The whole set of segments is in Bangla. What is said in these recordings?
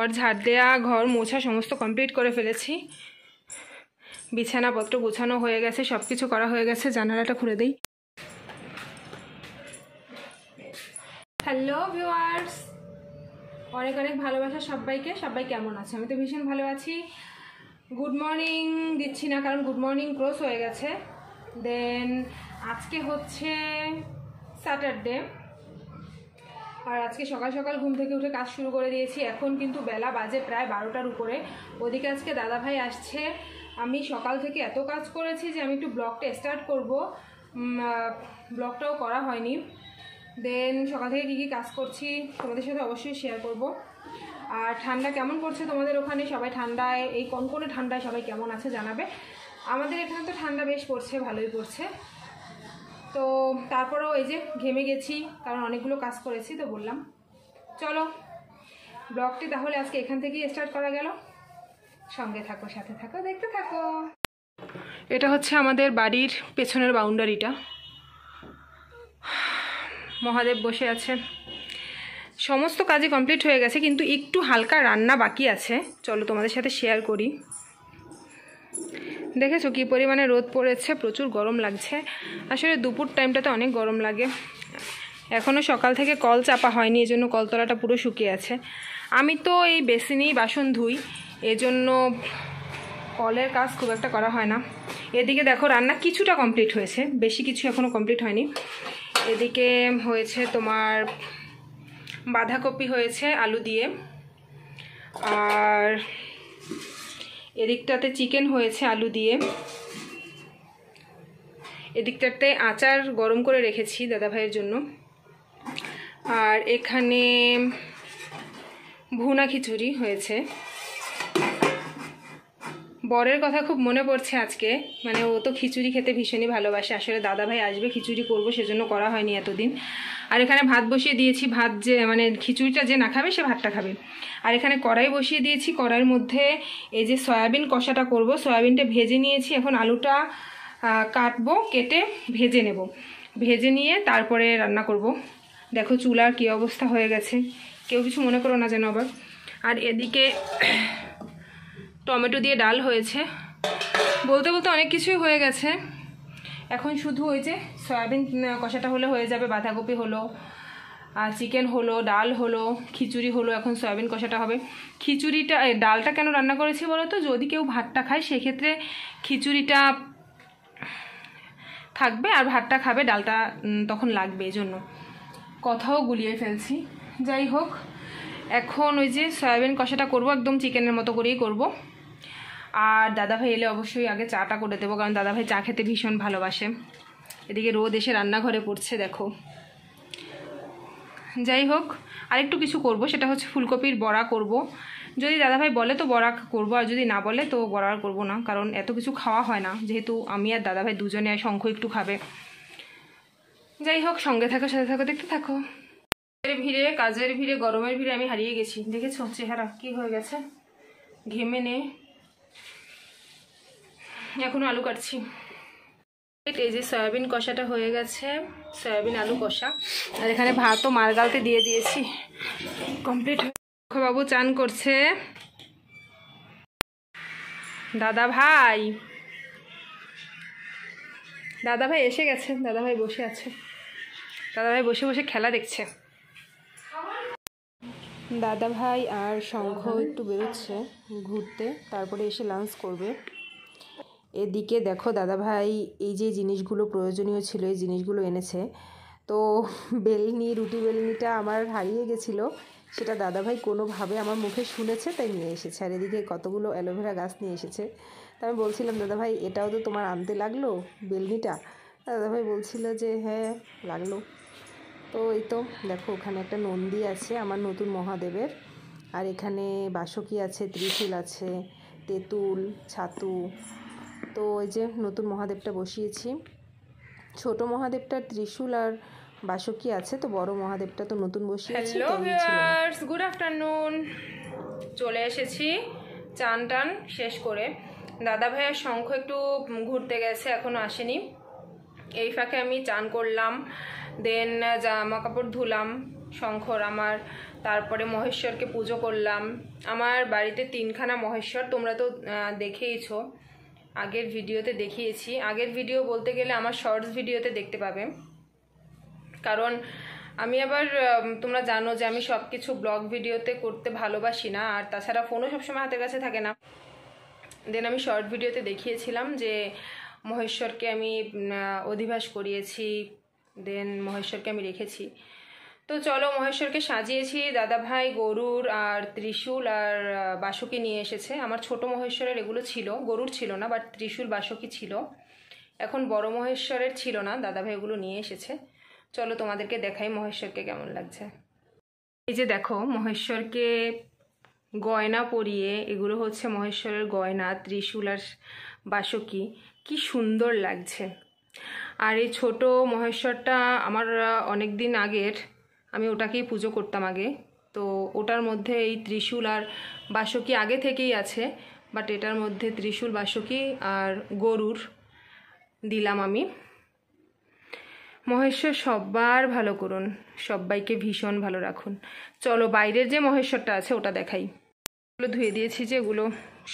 ঘর ঝাড় দেওয়া, ঘর মোছা সমস্ত কমপ্লিট করে ফেলেছি। বিছানাপত্র গোছানো হয়ে গেছে, সব কিছু করা হয়ে গেছে। জানালাটা খুলে দিই। হ্যালো ভিউয়ার্স, অনেক অনেক ভালোবাসা সবাইকে। সবাই কেমন আছে? আমি তো ভীষণ ভালো আছি। গুড মর্নিং দিচ্ছি না, কারণ গুড মর্নিং ক্রস হয়ে গেছে। দেন আজকে হচ্ছে স্যাটারডে, আর আজকে সকাল সকাল ঘুম থেকে উঠে কাজ শুরু করে দিয়েছি। এখন কিন্তু বেলা বাজে প্রায় 12টার উপরে। ওদিকে আজকে দাদাভাই আসছে। আমি সকাল থেকে এত কাজ করেছি যে আমি একটু ব্লগটা স্টার্ট করব, ব্লগটাও করা হয়নি। দেন সকাল থেকে কী কী কাজ করছি তোমাদের সাথে অবশ্যই শেয়ার করব। আর ঠান্ডা কেমন পড়ছে তোমাদের ওখানে? সবাই ঠান্ডায়, এই কনকনে ঠান্ডায় সবাই কেমন আছে জানাবে। আমাদের এখানে তো ঠান্ডা বেশ পড়ছে, ভালোই পড়ছে। তো তারপরেও এই যে ঘেমে গেছি, কারণ অনেকগুলো কাজ করেছি। তো বললাম চলো ব্লগটি তাহলে আজকে এখান থেকেই স্টার্ট করা গেল। সঙ্গে থাকো, সাথে থাকো, দেখতে থাকো। এটা হচ্ছে আমাদের বাড়ির পেছনের বাউন্ডারিটা। মহাদেব বসে আছে। সমস্ত কাজই কমপ্লিট হয়ে গেছে, কিন্তু একটু হালকা রান্না বাকি আছে। চলো তোমাদের সাথে শেয়ার করি। দেখেছো কি পরিমাণে রোদ পড়েছে, প্রচুর গরম লাগছে। আসলে দুপুর টাইমটাতে অনেক গরম লাগে। এখনও সকাল থেকে কল চাপা হয়নি, এজন্য কলতলাটা পুরো শুকিয়ে আছে। আমি তো এই বেসিনেই বাসন ধুই, এজন্য কলের কাজ খুব একটা করা হয় না। এদিকে দেখো রান্না কিছুটা কমপ্লিট হয়েছে, বেশি কিছু এখনও কমপ্লিট হয়নি। এদিকে হয়েছে তোমার বাঁধাকপি হয়েছে আলু দিয়ে, আর এদিকটাতে চিকেন হয়েছে আলু দিয়ে। এদিকটাতে আচার গরম করে রেখেছি দাদাভাইয়ের জন্য। আর এখানে ভুনা খিচুড়ি হয়েছে। বরের কথা খুব মনে পড়ছে আজকে, মানে ও তো খিচুড়ি খেতে ভীষণই ভালোবাসে। আসলে দাদাভাই আসবে, খিচুড়ি করব, সেজন্য করা হয়নি এতদিন। আর এখানে ভাত বসিয়ে দিয়েছি। ভাত যে মানে খিচুড়িটা যে না খাবে সে ভাতটা খাবে। আর এখানে কড়াই বসিয়ে দিয়েছি। কড়াইয়ের মধ্যে এই যে সয়াবিন কষাটা করব, সয়াবিনটা ভেজে নিয়েছি। এখন আলুটা কাটবো, কেটে ভেজে নেব। ভেজে নিয়ে তারপরে রান্না করব। দেখো চুলার কী অবস্থা হয়ে গেছে, কেউ কিছু মনে করো না যেন আবার। আর এদিকে টমেটো দিয়ে ডাল হয়েছে। বলতে বলতে অনেক কিছুই হয়ে গেছে। এখন শুধু ওই যে সয়াবিন কষাটা হলে হয়ে যাবে। বাঁধাকপি হলো, আর চিকেন হলো, ডাল হলো, খিচুড়ি হলো, এখন সয়াবিন কষাটা হবে। খিচুড়িটা ডালটা কেন রান্না করেছি বলো তো? যদি কেউ ভাতটা খায় সেক্ষেত্রে খিচুড়িটা থাকবে, আর ভাতটা খাবে, ডালটা তখন লাগবে, এই জন্য কথাও গুলিয়ে ফেলছি। যাই হোক, এখন ওই যে সয়াবিন কষাটা করব, একদম চিকেনের মতো করেই করব। আর দাদাভাই এলে অবশ্যই আগে চাটা করে দেবো, কারণ দাদাভাই চা খেতে ভীষণ ভালোবাসে। এদিকে রোদ এসে রান্নাঘরে পড়ছে দেখো। যাই হোক, আরেকটু কিছু করব, সেটা হচ্ছে ফুলকপির বড়া করব। যদি দাদাভাই বলে তো বড়া করব, আর যদি না বলে তো বড়া আর করবো না, কারণ এত কিছু খাওয়া হয় না, যেহেতু আমি আর দাদাভাই দুজনে, আর শঙ্খ একটু খাবে। যাই হোক, সঙ্গে থাকো, সাথে থাকো, দেখতে থাকো। ভিড়ে, কাজের ভিড়ে, গরমের ভিড়ে আমি হারিয়ে গেছি। দেখেছো চেহারা কি হয়ে গেছে, ঘেমে নে। এখন আলু কাটছি। এই যে সয়াবিন কষাটা হয়ে গেছে, সয়াবিন আলু কষা। আর এখানে ভাতও মারগালতে দিয়ে দিয়েছি, কমপ্লিট। বাবু চান করছে। দাদাভাই এসে গেছে। দাদাভাই বসে আছে, দাদাভাই বসে বসে খেলা দেখছে। দাদাভাই আর শঙ্খ একটু বেরোচ্ছে ঘুরতে, তারপরে এসে লাঞ্চ করবে। এদিকে দেখো দাদাভাই এই যে জিনিসগুলো প্রয়োজনীয় ছিল, এই জিনিসগুলো এনেছে। তো বেলনি, রুটি বেলনিটা আমার হারিয়ে গেছিলো, সেটা দাদাভাই কোনোভাবে আমার মুখে শুনেছে, তাই নিয়ে এসেছে। আর এদিকে কতগুলো অ্যালোভেরা গাছ নিয়ে এসেছে। তা আমি বলছিলাম দাদাভাই এটাও তো তোমার আনতে লাগলো বেলনিটা? দাদাভাই বলছিল যে হ্যাঁ লাগলো। তো এই তো দেখো ওখানে একটা নন্দী আছে আমার নতুন মহাদেবের, আর এখানে বাসকী আছে, ত্রিশূল আছে, তেঁতুল, ছাতু। তো ওই যে নতুন মহাদেবটা বসিয়েছি। ছোট মহাদেবটার ত্রিশূল আর বাসকী আছে, তো বড় মহাদেবটা তো নতুন বসিয়েছি। Hello viewers, good afternoon. চলে এসেছি চান টান শেষ করে। দাদাভাই আর শঙ্খ একটু ঘুরতে গেছে, এখনো আসেনি। এই ফাঁকে আমি চান করলাম, দেন জামা কাপড় ধুলাম, শঙ্খর আমার। তারপরে মহেশ্বরকে পুজো করলাম। আমার বাড়িতে 3খানা মহেশ্বর, তোমরা তো দেখেইছো, আগের ভিডিওতে দেখিয়েছি। আগের ভিডিও বলতে গেলে আমার শর্টস ভিডিওতে দেখতে পাবে, কারণ আমি আবার তোমরা জানো যে আমি সব কিছু ব্লগ ভিডিওতে করতে ভালোবাসি না, আর তাছাড়া ফোনও সবসময় হাতের কাছে থাকে না। দেন আমি শর্ট ভিডিওতে দেখিয়েছিলাম যে মহেশ্বরকে আমি অধিবাস করিয়েছি, দেন মহেশ্বরকে আমি রেখেছি। তো চলো, মহেশ্বরকে সাজিয়েছি। দাদাভাই গরুর আর ত্রিশূল আর বাসুকি নিয়ে এসেছে। আমার ছোট মহেশ্বরের এগুলো ছিল, গরুর ছিল না, বাট ত্রিশূল বাসুকি ছিল। এখন বড় মহেশ্বরের ছিল না, দাদাভাই এগুলো নিয়ে এসেছে। চলো তোমাদেরকে দেখাই মহেশ্বরকে কেমন লাগছে। এই যে দেখো, মহেশ্বরকে গয়না পরিয়ে, এগুলো হচ্ছে মহেশ্বরের গয়না, ত্রিশূল আর বাসুকি, কি সুন্দর লাগছে। আর এই ছোট মহেশ্বরটা আমার অনেক দিন আগের, আমি ওটাকেই পুজো করতাম আগে। তো ওটার মধ্যে এই ত্রিশূল আর বাসুকি আগে থেকেই আছে, বাট এটার মধ্যে ত্রিশূল বাসুকি আর গরুর দিলাম আমি। মহেশ্বর সবার ভালো করুন, সবাইকে ভীষণ ভালো রাখুন। চলো বাইরের যে মহেশ্বরটা আছে ওটা দেখাই। এগুলো ধুয়ে দিয়েছি, যে এগুলো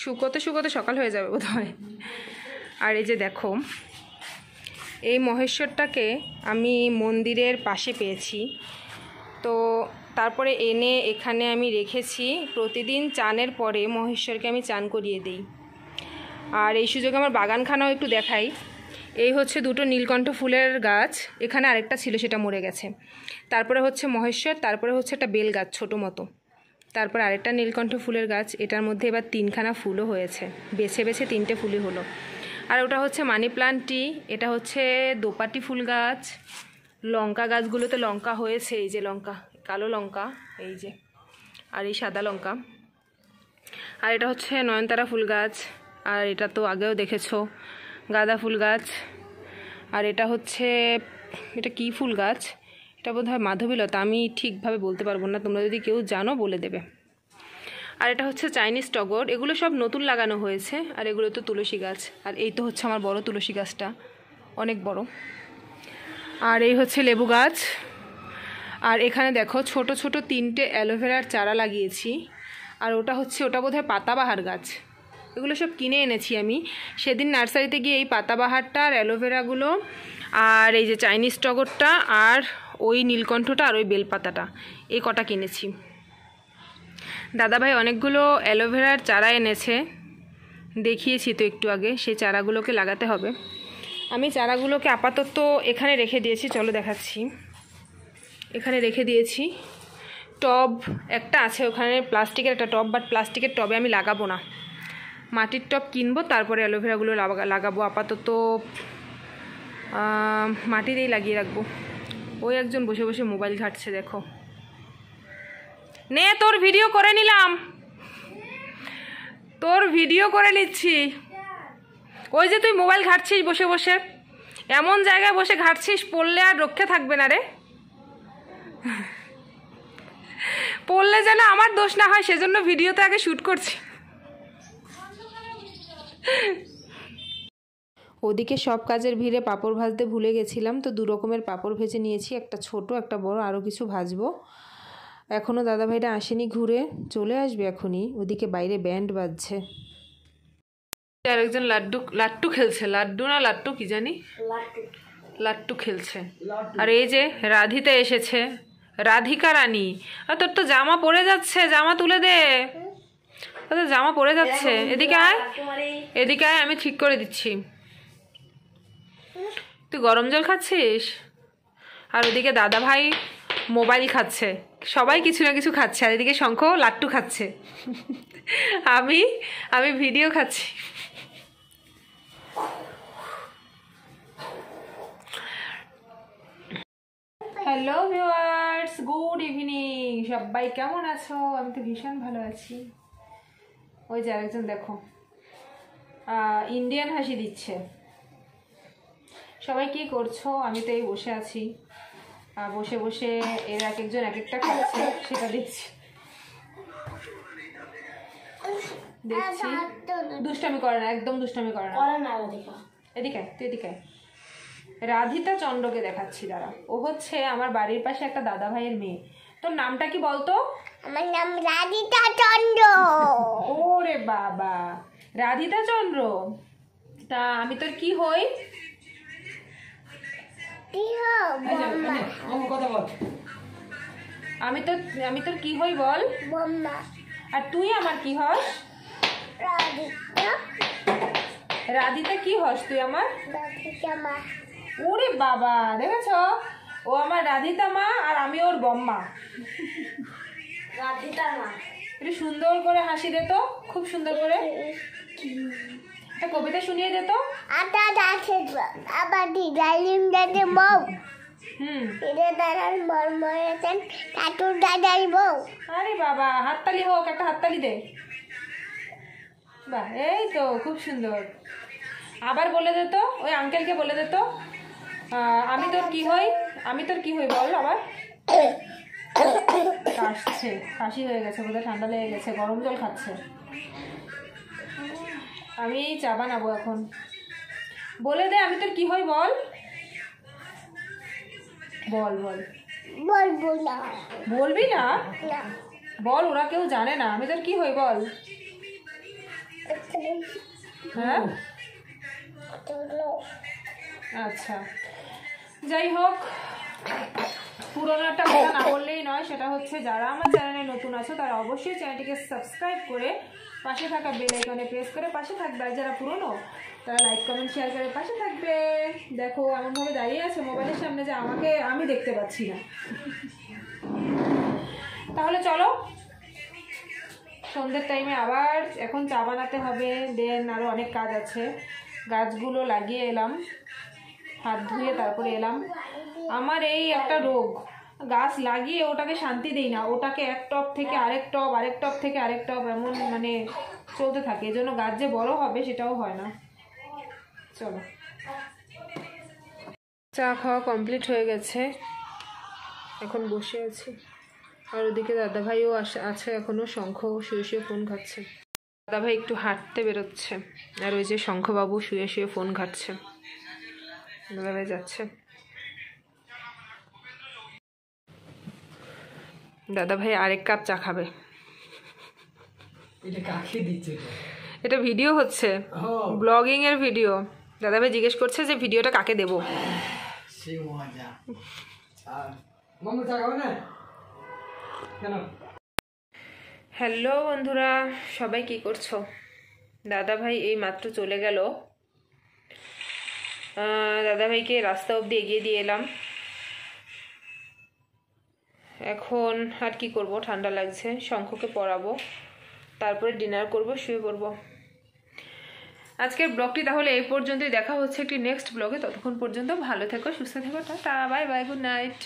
শুকোতে শুকোতে সকাল হয়ে যাবে বোধহয়। আর এই যে দেখো, এই মহেশ্বরটাকে আমি মন্দিরের পাশে পেয়েছি, তো তারপরে এনে এখানে আমি রেখেছি। প্রতিদিন চানের পরে মহেশ্বরকে আমি চান করিয়ে দিই। আর এই সুযোগে আমার বাগানখানাও একটু দেখাই। এই হচ্ছে দুটো নীলকণ্ঠ ফুলের গাছ, এখানে আরেকটা ছিল সেটা মরে গেছে। তারপরে হচ্ছে মহেশ্বর, তারপরে হচ্ছে একটা বেল গাছ ছোটো মতো, তারপর আরেকটা নীলকণ্ঠ ফুলের গাছ। এটার মধ্যে এবার 3খানা ফুলও হয়েছে, বেছে বেছে 3টে ফুলই হলো। আর ওটা হচ্ছে মানি প্লান্টটি, এটা হচ্ছে দোপাটি ফুল গাছ। লঙ্কা গাছগুলোতে লঙ্কা হয়েছে, এই যে লঙ্কা, কালো লঙ্কা এই যে, আর এই সাদা লঙ্কা। আর এটা হচ্ছে নয়নতারা ফুল গাছ, আর এটা তো আগেও দেখেছো গাঁদা ফুল গাছ। আর এটা হচ্ছে, এটা কি ফুল গাছ, এটা বোধহয় মাধবীলতা, আমি ঠিকভাবে বলতে পারবো না, তোমরা যদি কেউ জানো বলে দেবে। আর এটা হচ্ছে চাইনিজ টগর, এগুলো সব নতুন লাগানো হয়েছে। আর এগুলো তো তুলসী গাছ। আর এই তো হচ্ছে আমার বড় তুলসী গাছটা, অনেক বড়। আর এই হচ্ছে লেবু গাছ। আর এখানে দেখো ছোট ছোট 3টে অ্যালোভেরার চারা লাগিয়েছি। আর ওটা হচ্ছে, ওটা বোধহয় পাতাবাহার গাছ। এগুলো সব কিনে এনেছি আমি সেদিন নার্সারিতে গিয়ে, এই পাতাবাহারটা আর অ্যালোভেরাগুলো, আর এই যে চাইনিজ টগরটা, আর ওই নীলকণ্ঠটা, আর ওই বেলপাতাটা, এই কটা কিনেছি। দাদাভাই অনেকগুলো অ্যালোভেরার চারা এনেছে, দেখিয়েছি তো একটু আগে, সেই চারাগুলোকে লাগাতে হবে। আমি চারাগুলোকে আপাতত এখানে রেখে দিয়েছি, চলো দেখাচ্ছি। এখানে রেখে দিয়েছি, টব একটা আছে ওখানে, প্লাস্টিকের একটা টব, বাট প্লাস্টিকের টবে আমি লাগাবো না, মাটির টব কিনবো, তারপরে অ্যালোভেরাগুলো লাগাবো। আপাতত মাটিতেই লাগিয়ে রাখবো। ওই একজন বসে বসে মোবাইল ঘাঁটছে, দেখো। নে তোর ভিডিও করে নিলাম, তোর ভিডিও করে নিচ্ছি। ওই যে তুই মোবাইল ঘাঁটছিস বসে বসে, এমন জায়গায় বসে ঘাঁটছিস, পড়লে আর রক্ষে থাকবে না রে। পড়লে যেন আমার দোষ না হয়, সেজন্য ভিডিওতে আগে শ্যুট করছি। ওদিকে সব কাজের ভিড়ে পাঁপড় ভাজতে ভুলে গেছিলাম, তো 2 রকমের পাঁপড় ভেজে নিয়েছি, একটা ছোট একটা বড়, আরও কিছু ভাজবো। এখনও দাদাভাইরা আসেনি, ঘুরে চলে আসবে এখনই। ওদিকে বাইরে ব্যান্ড বাজছে, আর একজন লাট্টু খেলছে, লাড্ডু না লাট্টু কি জানি, লাট্টু খেলছে। আর এই যে রাধিতা এসেছে, রাধিকা রানী। আর তোর তো জামা পড়ে যাচ্ছে, জামা তুলে দে, তোর জামা পড়ে যাচ্ছে। এদিকে আয়, এদিকে আয়, আমি ঠিক করে দিচ্ছি। তুই গরম জল খাচ্ছিস, আর ওদিকে দাদাভাই মোবাইল খাচ্ছে, সবাই কিছু না কিছু খাচ্ছে। আর এদিকে শঙ্খ লাট্টু খাচ্ছে, আমি ভিডিও খাচ্ছি। হ্যালো ভিউয়ার্স, গুড ইভিনিং, সবাই কেমন আছো? আমি তো ভীষণ ভালো আছি। ওই যে আরেকজন দেখো ইন্ডিয়ান হাসি দিচ্ছে। সবাই কি করছো? আমি তো এই বসে আছি, বসে বসে এর এক একজন এক একটা খাচ্ছে, সেটা দেখছি। দুষ্টামি করে না, একদম দুষ্টামি করে না। এদিকে তুই এদিকে। রাধিতা চন্দ্রকে দেখাচ্ছি, দাঁড়া। ও হচ্ছে আমার বাড়ির পাশে একটা দাদা ভাইয়ের মেয়ে। তোর নামটা কি বলতো? আমার নাম রাধিতা চন্দ্র। ওরে বাবা, রাধিতা চন্দ্র। তা আমি তোর কি হই? আমি তোর কি হই বল? আর তুই আমার কি হস? রাধিতা কি হস তুই আমার? ওরে বাবা, দেখেছ, ও আমার রাধিতা মা আর আমি ওর বম্মা। রাধিতা মা। একটু সুন্দর করে হাসি দে তো, খুব সুন্দর করে একটা কবিতা শুনিয়ে দে তো। আরে বাবা, হাততালি হোক, একটা হাততালি দে। বাহ, এই তো খুব সুন্দর। আবার বলে দে তো, ওই আঙ্কেলকে বলে দে তো, আমি তোর কি হই? আমি তোর কি হই বল আবার। কাশছে, কাশি হয়ে গেছে বোধহয়, ঠান্ডা লেগে গেছে, গরম জল খাচ্ছে। আমি চা বানাবো এখন। বলে দে আমি তোর কি হই বল। বল বল। বলবো না। বলবি না? বল, ওরা কেউ জানে না। আমি তোর কি হই বল। হ্যাঁ, আচ্ছা, যাই হোক, পুরোনো একটা কথা না বললেই নয়। সেটা হচ্ছে, যারা আমার চ্যানেলে নতুন আছো তারা অবশ্যই চ্যানেলটিকে সাবস্ক্রাইব করে পাশে থাকা বেল আইকনে প্রেস করে পাশে থাকবে। আর যারা পুরনো তারা লাইক কমেন্ট শেয়ার করে পাশে থাকবে। দেখো এমনভাবে দাঁড়িয়ে আছে মোবাইলের সামনে যে আমি দেখতে পাচ্ছি না। তাহলে চলো, সন্ধ্যের টাইমে আবার এখন চা বানাতে হবে। দেন আরও অনেক কাজ আছে। গাছগুলো লাগিয়ে এলাম, হাত ধুয়ে তারপরে এলাম। আমার এই একটা রোগ, গাছ লাগিয়ে ওটাকে শান্তি দেই না। ওটাকে এক টব থেকে আরেক টব, আরেক টব থেকে আরেক টব, এমন মানে চলতে থাকে। এই জন্য গাছ যে বড় হবে সেটাও হয় না। চলো, চা খাওয়া কমপ্লিট হয়ে গেছে, এখন বসে আছি। আর ওদিকে দাদাভাইও আছে এখনও, শঙ্খ শুয়ে শুয়ে ফোন ঘাটছে। দাদাভাই একটু হাঁটতে বেরোচ্ছে, আর ওই যে শঙ্খবাবু শুয়ে শুয়ে ফোন ঘাটছে। দাদাভাই যাচ্ছে। দাদাভাই আরেক কাপ চা খাবে। এটা ভিডিও হচ্ছে, ব্লগিং এর ভিডিও। দাদাভাই জিজ্ঞেস করছে যে ভিডিওটা কাকে দেব। হ্যালো বন্ধুরা, সবাই কি করছো? দাদাভাই এই মাত্র চলে গেল। দাদাভাইকে রাস্তা অবধি এগিয়ে দিয়ে এলাম। এখন আর কি করব, ঠান্ডা লাগছে। শঙ্খকে পড়াবো, তারপরে ডিনার করব, শুয়ে পড়বো। আজকের ব্লগটি তাহলে এই পর্যন্তই। দেখা হচ্ছে একটি নেক্সট ব্লগে। ততক্ষণ পর্যন্ত ভালো থেকো, সুস্থ থেকো, tata, bye bye, good night.